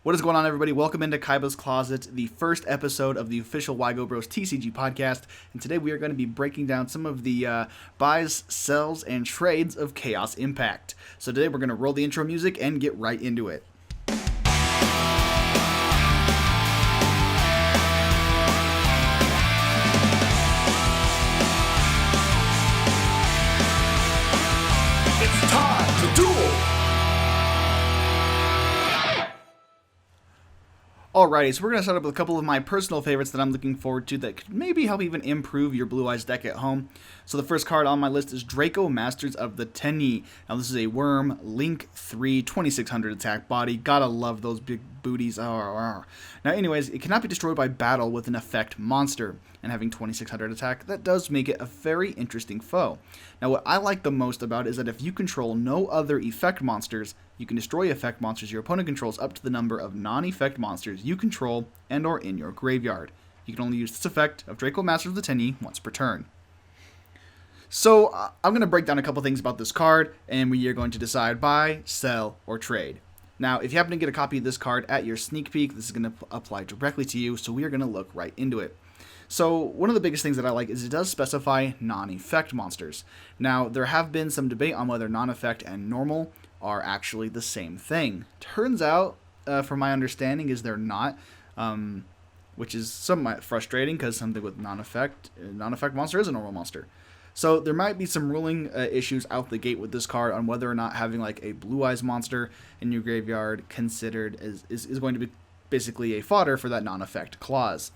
What is going on, everybody? Welcome into Kaibas Closet, the first episode of the official YGOBROSTCG podcast, and today we are going to be breaking down some of the buys, sells, and trades of Chaos Impact. So today we're going to roll the intro music and get right into it. It's time to duel! Alrighty, so we're going to start up with a couple of my personal favorites that I'm looking forward to that could maybe help even improve your Blue Eyes deck at home. So the first card on my list is Draco, Masters of the Tenyi. Now this is a Worm, Link 3, 2600 attack body. Gotta love those big booties. Now anyways, it cannot be destroyed by battle with an effect monster. And having 2600 attack, that does make it a very interesting foe. Now what I like the most about it is that if you control no other effect monsters, you can destroy effect monsters your opponent controls up to the number of non-effect monsters you control and or in your graveyard. You can only use this effect of Draco Masters of the Tenyi once per turn. So I'm going to break down a couple things about this card, and we are going to decide buy, sell, or trade. Now, if you happen to get a copy of this card at your sneak peek, this is going to apply directly to you, so we are going to look right into it. So one of the biggest things that I like is it does specify non-effect monsters. Now, there have been some debate on whether non-effect and normal are actually the same thing. Turns out, from my understanding, is they're not, which is somewhat frustrating because something with non-effect monster is a normal monster. So there might be some ruling issues out the gate with this card on whether or not having like a Blue Eyes monster in your graveyard considered is going to be basically a fodder for that non-effect clause.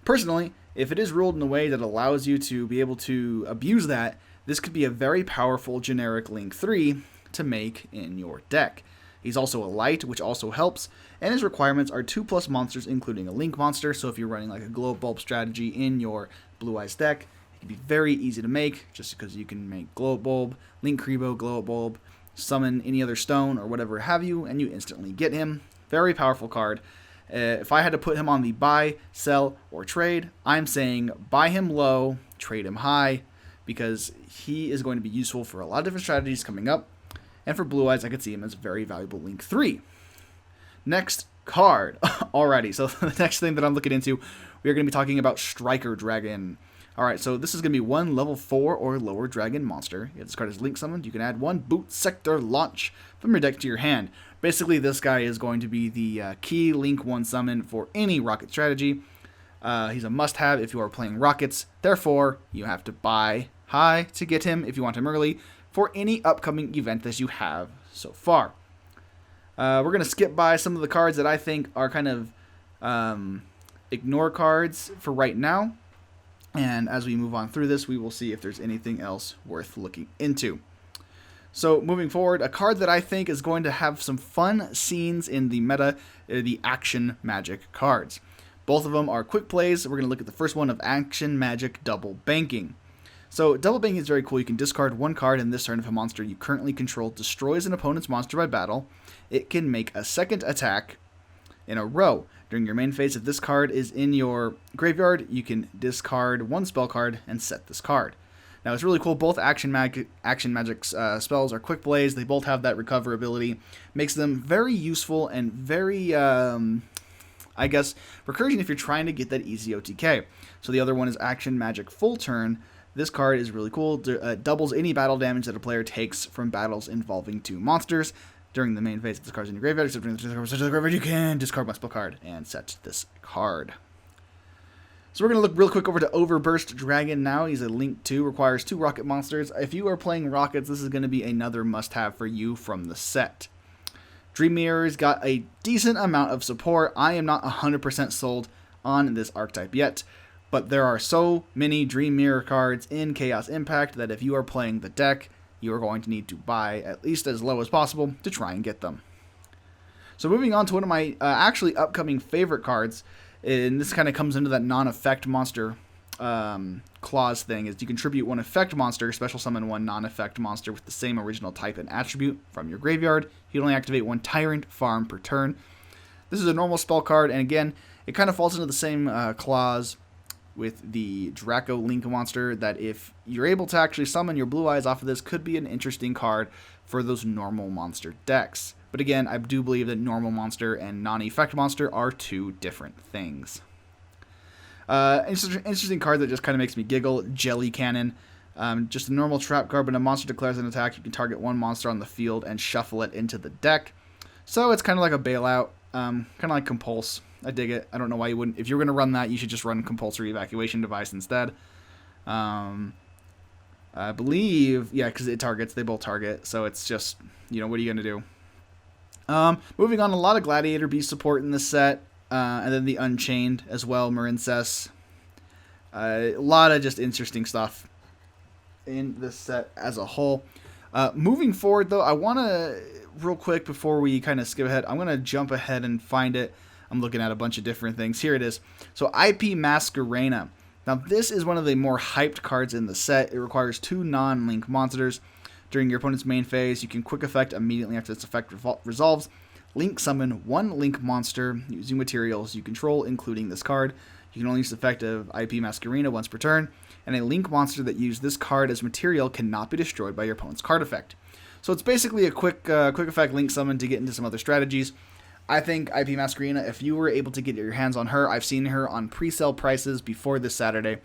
Personally, if it is ruled in a way that allows you to be able to abuse that, this could be a very powerful generic Link 3 to make in your deck. He's also a light, which also helps, and his requirements are 2+ monsters, including a Link monster, so if you're running like a Glow Bulb strategy in your Blue Eyes deck, it can be very easy to make, just because you can make Glow Bulb, Link Kribo, Glow Bulb, summon any other stone or whatever have you, and you instantly get him. Very powerful card. If I had to put him on the buy, sell, or trade, I'm saying buy him low, trade him high, because he is going to be useful for a lot of different strategies coming up. And for Blue Eyes, I could see him as a very valuable Link 3. Next card. Alrighty, so the next thing that I'm looking into, we are going to be talking about Striker Dragon. Alright, so this is going to be one level 4 or lower dragon monster. If this card is Link summoned, you can add one Boot Sector Launch from your deck to your hand. Basically, this guy is going to be the key Link 1 summon for any rocket strategy. He's a must-have if you are playing rockets. Therefore, you have to buy high to get him if you want him early for any upcoming event that you have so far. We're going to skip by some of the cards that I think are kind of ignore cards for right now. And as we move on through this, we will see if there's anything else worth looking into. So moving forward, a card that I think is going to have some fun scenes in the meta are the Action Magic cards. Both of them are quick plays. We're going to look at the first one of Action Magic Double Banking. So Double Banking is very cool. You can discard one card in this turn if a monster you currently control destroys an opponent's monster by battle. It can make a second attack in a row. During your main phase, if this card is in your graveyard, you can discard one spell card and set this card. Now, it's really cool. Both Action Magic spells are quick plays. They both have that recover ability. Makes them very useful and very, I guess, recursion if you're trying to get that easy OTK. So the other one is Action Magic Full Turn. This card is really cool. Doubles any battle damage that a player takes from battles involving two monsters. During the main phase, if this card's in your graveyard, so during the graveyard, you can discard one spell card and set this card. So we're going to look real quick over to Overburst Dragon now. He's a Link 2, requires 2 rocket monsters. If you are playing rockets, this is going to be another must-have for you from the set. Dream Mirror's got a decent amount of support. I am not 100% sold on this archetype yet, but there are so many Dream Mirror cards in Chaos Impact that if you are playing the deck, you are going to need to buy at least as low as possible to try and get them. So moving on to one of my actually upcoming favorite cards, and this kind of comes into that non-effect monster clause thing, is you contribute one effect monster, special summon one non-effect monster with the same original type and attribute from your graveyard. You can only activate one Tyrant farm per turn. This is a normal spell card, and again, it kind of falls into the same clause with the Draco Link monster, that if you're able to actually summon your Blue Eyes off of this, could be an interesting card for those normal monster decks. But again, I do believe that normal monster and non-effect monster are two different things. Interesting card that just kind of makes me giggle, Jelly Cannon. Just a normal trap card, when a monster declares an attack, you can target one monster on the field and shuffle it into the deck. So it's kind of like a bailout, kind of like Compulse. I dig it. I don't know why you wouldn't. If you're going to run that, you should just run Compulsory Evacuation Device instead. I believe, yeah, because it targets. They both target. So it's just, what are you going to do? Moving on, a lot of Gladiator Beast support in this set. And then the Unchained as well, Marincess. A lot of just interesting stuff in this set as a whole. Moving forward, though, I want to, real quick, before we kind of skip ahead, I'm going to jump ahead and find it. I'm looking at a bunch of different things. Here it is. So IP Masquerena. Now, this is one of the more hyped cards in the set. It requires 2 non-link monsters. During your opponent's main phase, you can quick effect immediately after its effect resolves. Link summon 1 link monster using materials you control, including this card. You can only use the effect of IP Masquerena once per turn, and a link monster that used this card as material cannot be destroyed by your opponent's card effect. So it's basically a quick effect link summon to get into some other strategies. I think IP Masquerena, if you were able to get your hands on her, I've seen her on pre-sale prices before this Saturday,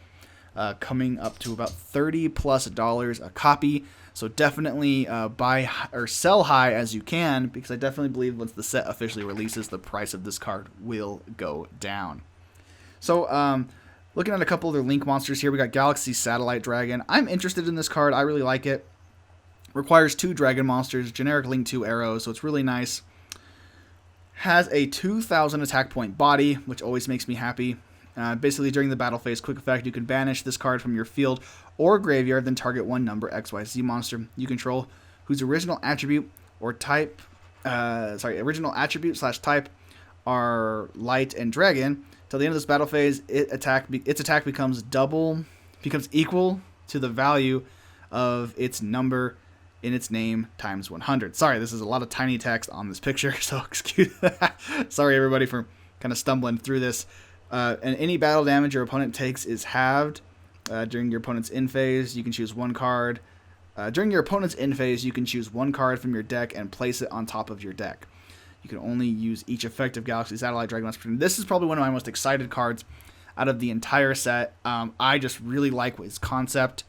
coming up to about $30+ a copy. So definitely buy or sell high as you can, because I definitely believe once the set officially releases, the price of this card will go down. So looking at a couple other link monsters here, we got Galaxy Satellite Dragon. I'm interested in this card. I really like it. Requires 2 dragon monsters, generic link 2 arrows, so it's really nice. Has a 2,000 attack point body, which always makes me happy. Basically, during the battle phase, quick effect, you can banish this card from your field or graveyard, then target one number XYZ monster you control, whose original attribute or type, original attribute / type are light and dragon. Till the end of this battle phase, its attack becomes equal to the value of its number in its name times 100. Sorry, this is a lot of tiny text on this picture, so excuse that. Sorry, everybody, for kind of stumbling through this. And any battle damage your opponent takes is halved. During your opponent's end phase, you can choose 1 card. During your opponent's end phase, you can choose 1 card from your deck and place it on top of your deck. You can only use each effect of Galaxy Satellite Dragon. This is probably one of my most excited cards out of the entire set. I just really like his concept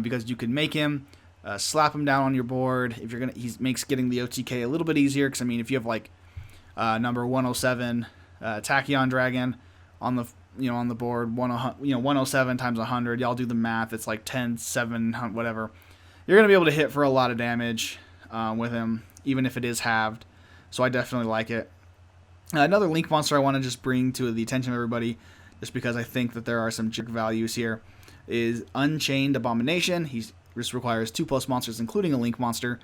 because you can make him slap him down on your board. If you're he makes getting the OTK a little bit easier, because I mean, if you have like number 107 Tachyon Dragon on the board, 107 times 100, y'all do the math. It's like 10, 7, whatever. You're gonna be able to hit for a lot of damage with him, even if it is halved. So I definitely like it. Another link monster I want to just bring to the attention of everybody, just because I think that there are some jerk values here, is Unchained Abomination. This requires 2+ monsters, including a link monster.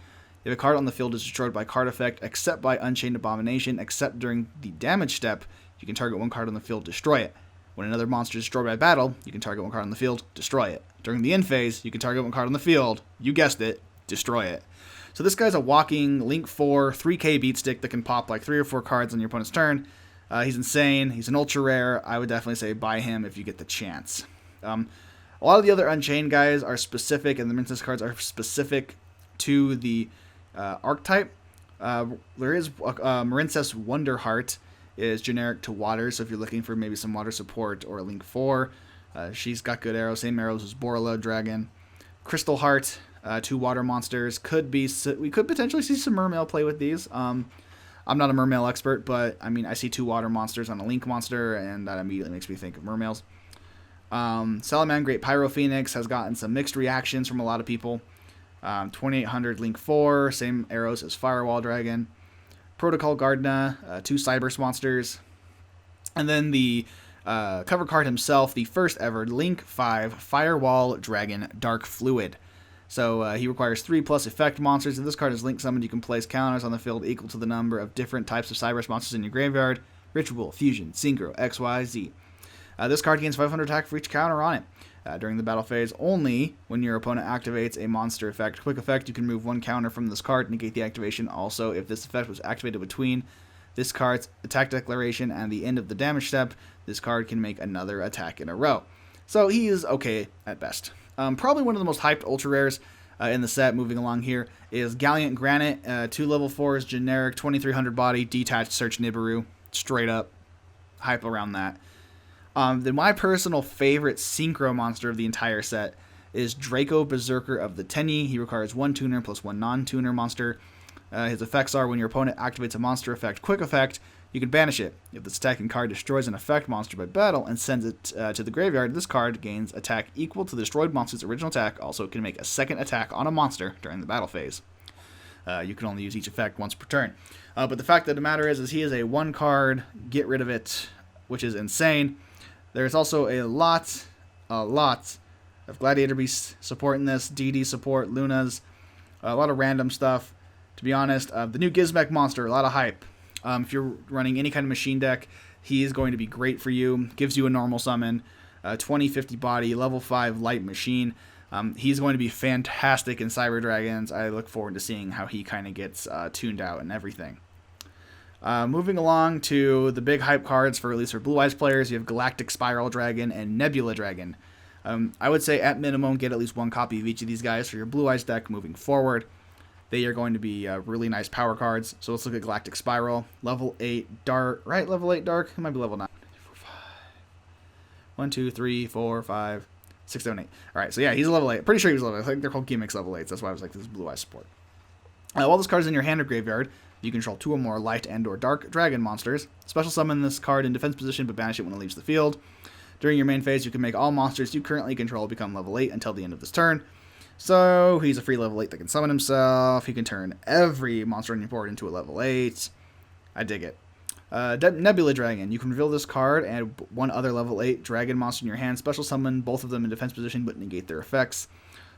If a card on the field is destroyed by card effect, except by Unchained Abomination, except during the damage step, you can target 1 card on the field, destroy it. When another monster is destroyed by battle, you can target 1 card on the field, destroy it. During the end phase, you can target 1 card on the field, you guessed it, destroy it. So this guy's a walking Link 4 3K beat stick that can pop like 3 or 4 cards on your opponent's turn. He's insane. He's an ultra rare. I would definitely say buy him if you get the chance. A lot of the other Unchained guys are specific, and the Princess cards are specific to the archetype. There is Marincess Wonderheart is generic to water, so if you're looking for maybe some water support or a Link 4, she's got good arrows. Same arrows as Borla Dragon. Crystal Heart, 2 water monsters. We could potentially see some Mermail play with these. I'm not a Mermail expert, but I mean, I see 2 water monsters on a Link monster, and that immediately makes me think of Mermails. Salamangreat Pyro Phoenix has gotten some mixed reactions from a lot of people. 2800 Link 4, same arrows as Firewall Dragon. Protocol Gardna, 2 Cyberse monsters. And then the cover card himself, the first ever Link 5 Firewall Dragon Dark Fluid. So he requires 3+ effect monsters. If this card is link summoned, you can place counters on the field equal to the number of different types of Cyberse monsters in your graveyard. Ritual, Fusion, Synchro, XYZ. This card gains 500 attack for each counter on it. During the battle phase, only when your opponent activates a monster effect. Quick effect, you can move 1 counter from this card, negate the activation. Also, if this effect was activated between this card's attack declaration and the end of the damage step, this card can make another attack in a row. So he is okay at best. Probably one of the most hyped ultra rares. in the set. Moving along here is Gallant Granite, 2 level 4s, generic, 2300 body, detached search Nibiru, straight up hype around that. Then my personal favorite Synchro monster of the entire set is Draco Berserker of the Tenyi. He requires 1 tuner plus 1 non-tuner monster. His effects are when your opponent activates a monster effect quick effect, you can banish it. If this attacking card destroys an effect monster by battle and sends it to the graveyard, this card gains attack equal to the destroyed monster's original attack. Also, it can make a second attack on a monster during the battle phase. You can only use each effect once per turn. But the fact of the matter is he is a 1 card, get rid of it, which is insane. There's also a lot of Gladiator Beast support in this, DD support, Lunas, a lot of random stuff. To be honest, the new Gizmek monster, a lot of hype. If you're running any kind of machine deck, he is going to be great for you. Gives you a normal summon, 20-50 body, level 5 light machine. He's going to be fantastic in Cyber Dragons. I look forward to seeing how he kind of gets tuned out and everything. Moving along to the big hype cards for at least for Blue Eyes players, you have Galactic Spiral Dragon and Nebula Dragon. I would say at minimum get at least 1 copy of each of these guys for your Blue Eyes deck moving forward. They are going to be really nice power cards. So let's look at Galactic Spiral. Level 8 Dark, right? Level 8 Dark? It might be level 9. 1, 2, 3, 4, 5, 6, 7, 8. Alright, so yeah, he's a level 8. Pretty sure he was level 8. I think they're called gimmicks level 8s. That's why I was like, this is Blue Eyes support. While this card is in your hand or graveyard, you control 2 or more light and or dark dragon monsters. Special summon this card in defense position, but banish it when it leaves the field. During your main phase, you can make all monsters you currently control become level 8 until the end of this turn. So, he's a free level 8 that can summon himself. He can turn every monster on your board into a level 8. I dig it. Nebula Dragon. You can reveal this card and 1 other level 8 dragon monster in your hand. Special summon both of them in defense position, but negate their effects.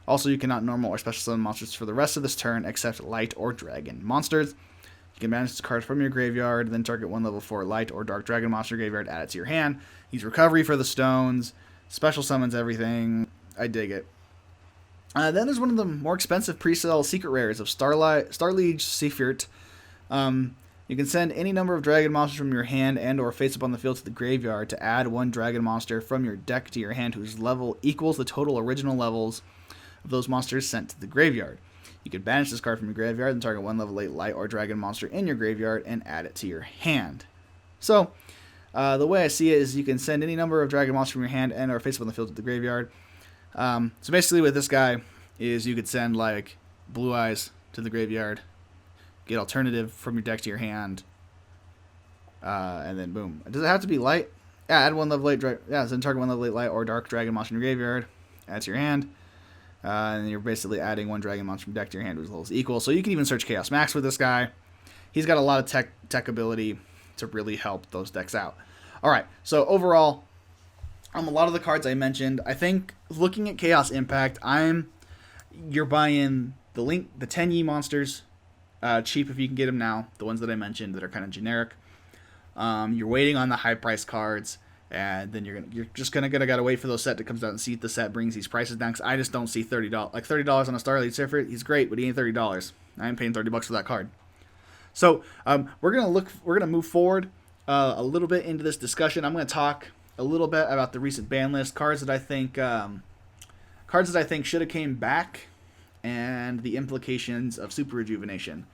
Also, you cannot normal or special summon monsters for the rest of this turn, except light or dragon monsters. You can banish this card from your graveyard, then target 1 level 4 light or dark dragon monster graveyard, add it to your hand. He's recovery for the stones. Special summons everything. I dig it. Then there's one of the more expensive pre-sale secret rares of Starliege Seafirt. You can send any number of dragon monsters from your hand and or face up on the field to the graveyard to add 1 dragon monster from your deck to your hand whose level equals the total original levels of those monsters sent to the graveyard. You can banish this card from your graveyard and target 1 level 8 light or dragon monster in your graveyard and add it to your hand. So, the way I see it is you can send any number of dragon monsters from your hand and or face up on the field to the graveyard. So basically with this guy is you could send like Blue Eyes to the graveyard, get alternative from your deck to your hand, and then boom. Does it have to be light? Yeah, add 1 level 8 then target 1 level 8 light or dark dragon monster in your graveyard, add to your hand, and you're basically adding 1 dragon monster from deck to your hand whose level is equal. So you can even search Chaos Max with this guy. He's got a lot of tech ability to really help those decks out. Alright, so overall, a lot of the cards I mentioned, I think looking at Chaos Impact, you're buying the Tenyi monsters cheap if you can get them now, the ones that I mentioned that are kind of generic. You're waiting on the high price cards, and then you're just gotta wait for those set to come out and see if the set brings these prices down. Cause I just don't see $30 on a Starlight Seafirt. He's great, but he ain't $30. I ain't paying $30 for that card. So we're gonna move forward a little bit into this discussion. I'm gonna talk a little bit about the recent ban list cards that I think should have came back, and the implications of Super Rejuvenation.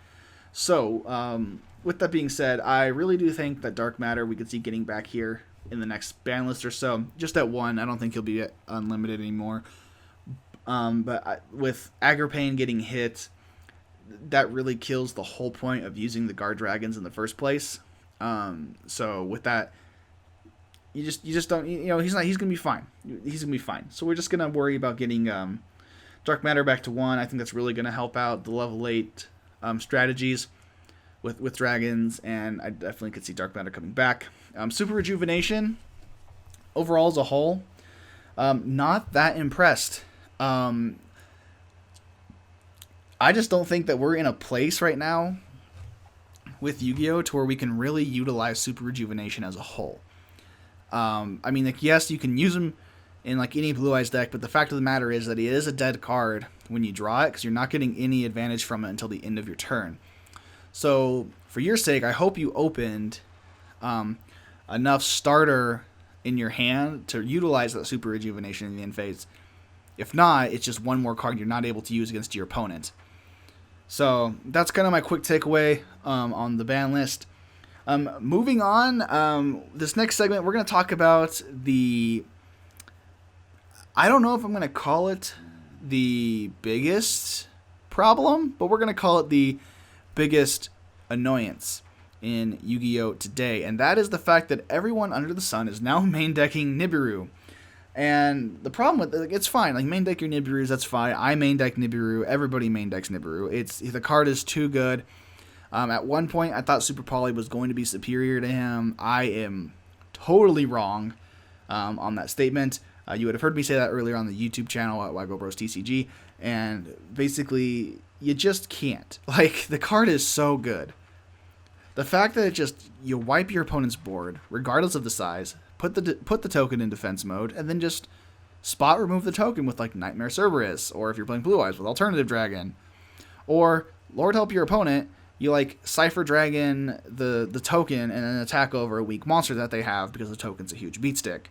So with that being said, I really do think that Dark Matter we could see getting back here in the next ban list or so. Just at 1, I don't think he'll be unlimited anymore. But with Agripane getting hit, that really kills the whole point of using the Guard Dragons in the first place. So with that, you just don't, he's gonna be fine. He's gonna be fine. So we're just gonna worry about getting Dark Matter back to 1. I think that's really gonna help out the level 8 strategies with dragons, and I definitely could see Dark Matter coming back. Super Rejuvenation, overall as a whole, not that impressed. I just don't think that we're in a place right now with Yu-Gi-Oh! To where we can really utilize Super Rejuvenation as a whole. I mean, like, yes, you can use him in like any Blue Eyes deck, but the fact of the matter is that he is a dead card when you draw it, because you're not getting any advantage from it until the end of your turn. So, for your sake, I hope you opened enough starter in your hand to utilize that Super Rejuvenation in the end phase. If not, it's just one more card you're not able to use against your opponent. So that's kind of my quick takeaway on the ban list. Moving on, this next segment, we're going to talk about I don't know if I'm going to call it the biggest problem, but we're going to call it the biggest annoyance in Yu-Gi-Oh! Today. And that is the fact that everyone under the sun is now main decking Nibiru. And the problem with it's fine. Like, main deck your Nibirus, that's fine. I main deck Nibiru. Everybody main decks Nibiru. The card is too good. At one point, I thought Super Poly was going to be superior to him. I am totally wrong on that statement. You would have heard me say that earlier on the YouTube channel at YGOBROSTCG. And basically, you just can't. Like, the card is so good. The fact that you wipe your opponent's board, regardless of the size, put the token in defense mode, and then just spot remove the token with, like, Nightmare Cerberus, or if you're playing Blue Eyes with Alternative Dragon. Or, Lord help your opponent, you, like, Cypher Dragon the token and then attack over a weak monster that they have because the token's a huge beat stick.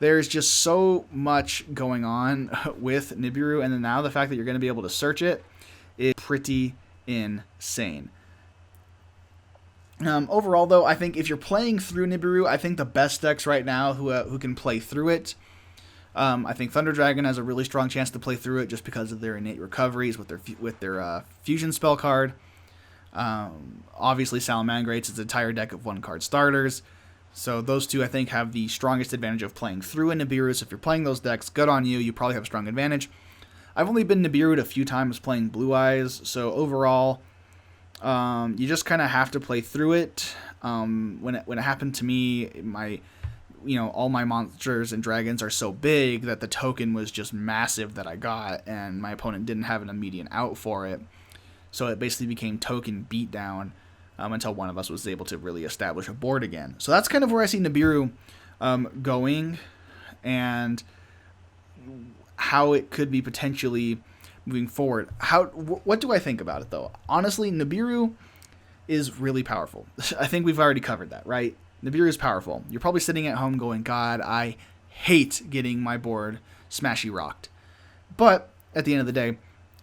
There's just so much going on with Nibiru, and then now the fact that you're going to be able to search it is pretty insane. Overall, though, I think if you're playing through Nibiru, I think the best decks right now who can play through it, I think Thunder Dragon has a really strong chance to play through it just because of their innate recoveries with their fusion spell card. Obviously, Salamangrates is an entire deck of one-card starters. So those two, I think, have the strongest advantage of playing through a Nibiru. So if you're playing those decks, good on you. You probably have a strong advantage. I've only been Nibiru'd a few times playing Blue Eyes. So overall, you just kind of have to play through it. When it happened to me, all my monsters and dragons are so big that the token was just massive that I got, and my opponent didn't have an immediate out for it. So it basically became token beatdown. Until one of us was able to really establish a board again. So that's kind of where I see Nibiru going, and how it could be potentially moving forward. What do I think about it, though? Honestly, Nibiru is really powerful. I think we've already covered that, right? Nibiru is powerful. You're probably sitting at home going, God, I hate getting my board smashy rocked. But at the end of the day,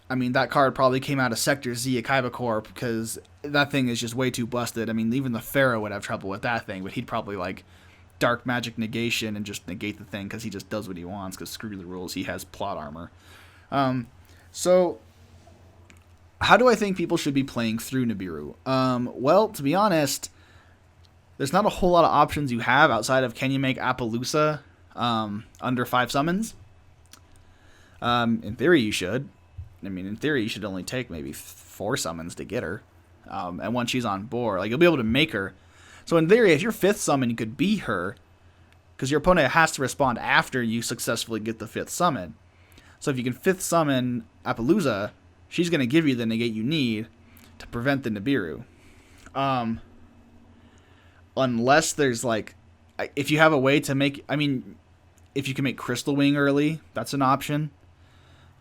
I mean, that card probably came out of Sector Z at Kaiba Corp because that thing is just way too busted. I mean, even the Pharaoh would have trouble with that thing, but he'd probably, like, Dark Magic Negation and just negate the thing because he just does what he wants because screw the rules. He has plot armor. So, how do I think people should be playing through Nibiru? Well, to be honest, there's not a whole lot of options you have outside of can you make Appaloosa under 5 summons? In theory, you should. I mean, in theory, you should only take maybe 4 summons to get her. And once she's on board, like, you'll be able to make her. So in theory, if you're 5th summon, you could beat her, because your opponent has to respond after you successfully get the 5th summon. So if you can 5th summon Appaloosa, she's going to give you the negate you need to prevent the Nibiru. Unless there's, like, if you have a way to make, I mean, if you can make Crystal Wing early, that's an option.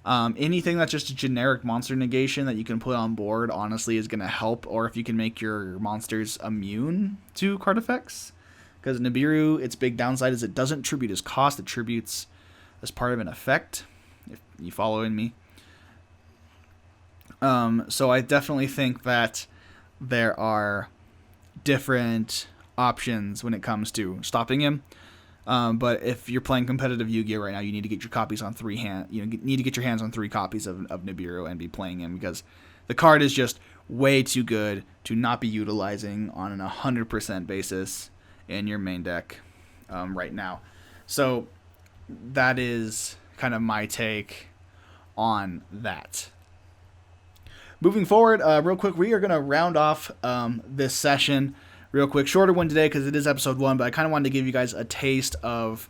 Anything that's just a generic monster negation that you can put on board, honestly, is going to help. Or if you can make your monsters immune to card effects. Because Nibiru, its big downside is it doesn't tribute as cost, it tributes as part of an effect. If you following me. So I definitely think that there are different options when it comes to stopping him. But if you're playing competitive Yu-Gi-Oh right now, you need to get your copies on 3 hand. You need to get your hands on 3 copies of Nibiru and be playing him, because the card is just way too good to not be utilizing on an 100% basis in your main deck right now. So that is kind of my take on that. Moving forward, real quick, we are going to round off this session. Real quick, shorter one today because it is episode 1, but I kind of wanted to give you guys a taste of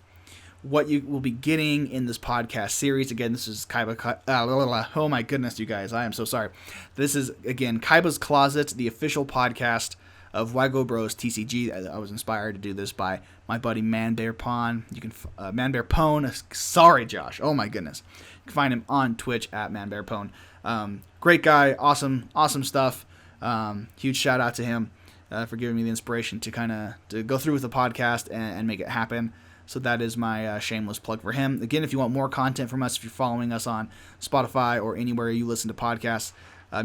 what you will be getting in this podcast series. Again, this is oh my goodness, you guys, I am so sorry. This is, again, Kaiba's Closet, the official podcast of YGOBROSTCG. I was inspired to do this by my buddy Manbear Pon. You can Manbear Pone. Sorry, Josh. Oh my goodness. You can find him on Twitch at Manbear Pone. Great guy, awesome stuff. Huge shout out to him. For giving me the inspiration to go through with the podcast and make it happen. So that is my shameless plug for him. Again, if you want more content from us, if you're following us on Spotify or anywhere you listen to podcasts,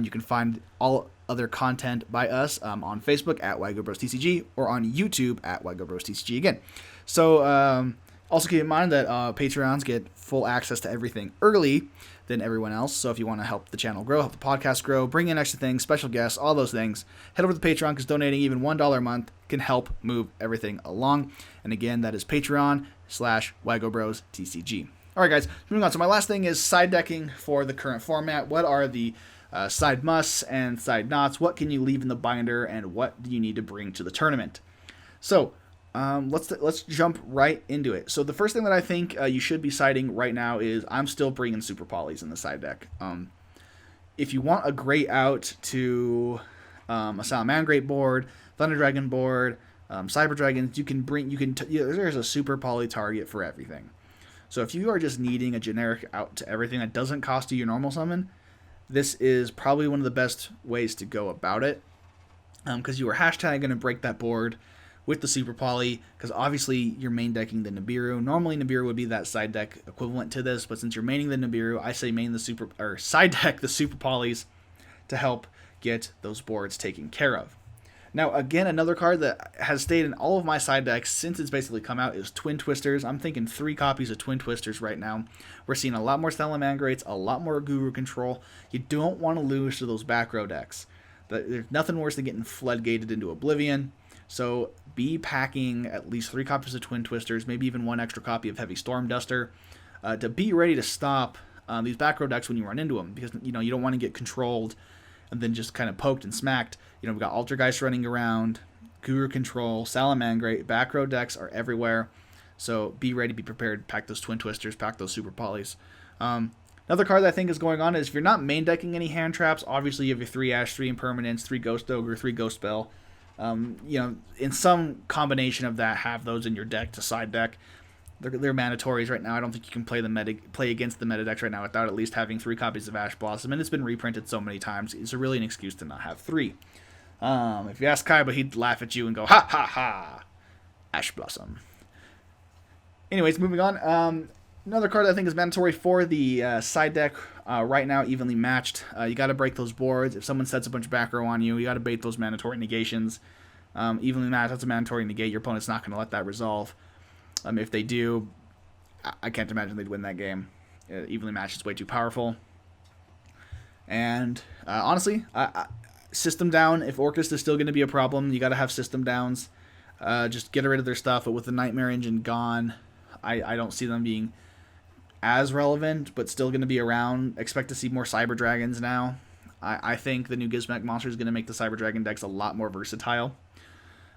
you can find all other content by us on Facebook at YGOBROSTCG or on YouTube at YGOBROSTCG again. So also keep in mind that Patreons get full access to everything early than everyone else. So if you want to help the channel grow, help the podcast grow, bring in extra things, special guests, all those things, head over to Patreon, because donating even $1 a month can help move everything along. And again, that is Patreon/YGOBROSTCG. All right, guys, moving on. So my last thing is side decking for the current format. What are the side musts and side knots? What can you leave in the binder, and what do you need to bring to the tournament? So let's jump right into it. So the first thing that I think you should be siding right now is I'm still bringing super polys in the side deck. If you want a great out to a Salamangreat board, Thunder Dragon board, Cyber Dragons, there's a super poly target for everything. So if you are just needing a generic out to everything that doesn't cost you your normal summon, this is probably one of the best ways to go about it, because you are hashtag going to break that board with the Super Poly, because obviously you're main decking the Nibiru. Normally Nibiru would be that side deck equivalent to this, but since you're maining the Nibiru, I say side deck the Super Polys to help get those boards taken care of. Now again, another card that has stayed in all of my side decks since it's basically come out is Twin Twisters. I'm thinking 3 copies of Twin Twisters right now. We're seeing a lot more Salamangrates, a lot more Guru Control. You don't want to lose to those back row decks. There's nothing worse than getting floodgated into Oblivion. So be packing at least 3 copies of Twin Twisters, maybe even 1 extra copy of Heavy Storm Duster, to be ready to stop these back row decks when you run into them, because you don't want to get controlled and then just kind of poked and smacked. We've got Altergeist running around, Guru Control, Salamangrate, back row decks are everywhere. So be ready, be prepared, pack those Twin Twisters, pack those Super Polys. Another card that I think is going on is if you're not main decking any hand traps, obviously you have your 3 Ash, 3 Impermanence, 3 Ghost Ogre, 3 Ghost Spell. In some combination of that, have those in your deck to side deck. They're mandatories right now. I don't think you can play against the meta decks right now without at least having 3 copies of Ash Blossom, and it's been reprinted so many times. It's really an excuse to not have 3. If you ask Kaibas, he'd laugh at you and go, ha ha ha, Ash Blossom. Anyways, moving on. Another card I think is mandatory for the side deck right now, evenly matched. You got to break those boards. If someone sets a bunch of back row on you, you got to bait those mandatory negations. Evenly matched, that's a mandatory negate. Your opponent's not going to let that resolve. If they do, I can't imagine they'd win that game. Evenly matched is way too powerful. And honestly, system down. If Orcust is still going to be a problem, you got to have system downs. Just get rid of their stuff. But with the Nightmare Engine gone, I don't see them being as relevant, but still going to be around. Expect to see more Cyber Dragons now. I think the new Gizmek monster is going to make the Cyber Dragon decks a lot more versatile.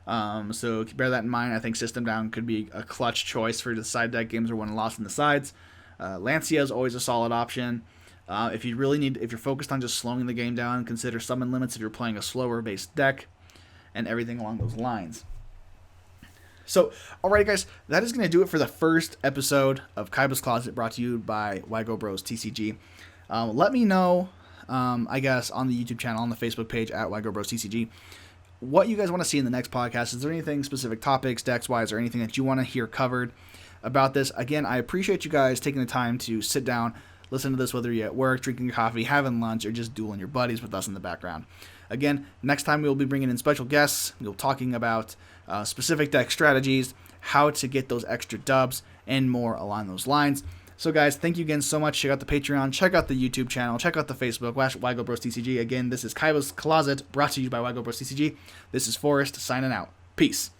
So bear that in mind. I think System Down could be a clutch choice for the side deck games or when lost in the sides. Lancia is always a solid option. If you're focused on just slowing the game down, consider summon limits if you're playing a slower based deck, and everything along those lines. So, alright guys, that is going to do it for the first episode of Kaibas Closet, brought to you by YGOBROSTCG. Let me know, I guess, on the YouTube channel, on the Facebook page at YGOBROSTCG, what you guys want to see in the next podcast. Is there anything specific topics, decks-wise, or anything that you want to hear covered about this? Again, I appreciate you guys taking the time to sit down, listen to this, whether you're at work, drinking your coffee, having lunch, or just dueling your buddies with us in the background. Again, next time we'll be bringing in special guests. We'll be talking about specific deck strategies, how to get those extra dubs, and more along those lines. So guys, thank you again so much. Check out the Patreon, check out the YouTube channel, check out the Facebook, YGOBROSTCG. Again, this is Kaibas Closet, brought to you by YGOBROSTCG. This is Forrest, signing out. Peace.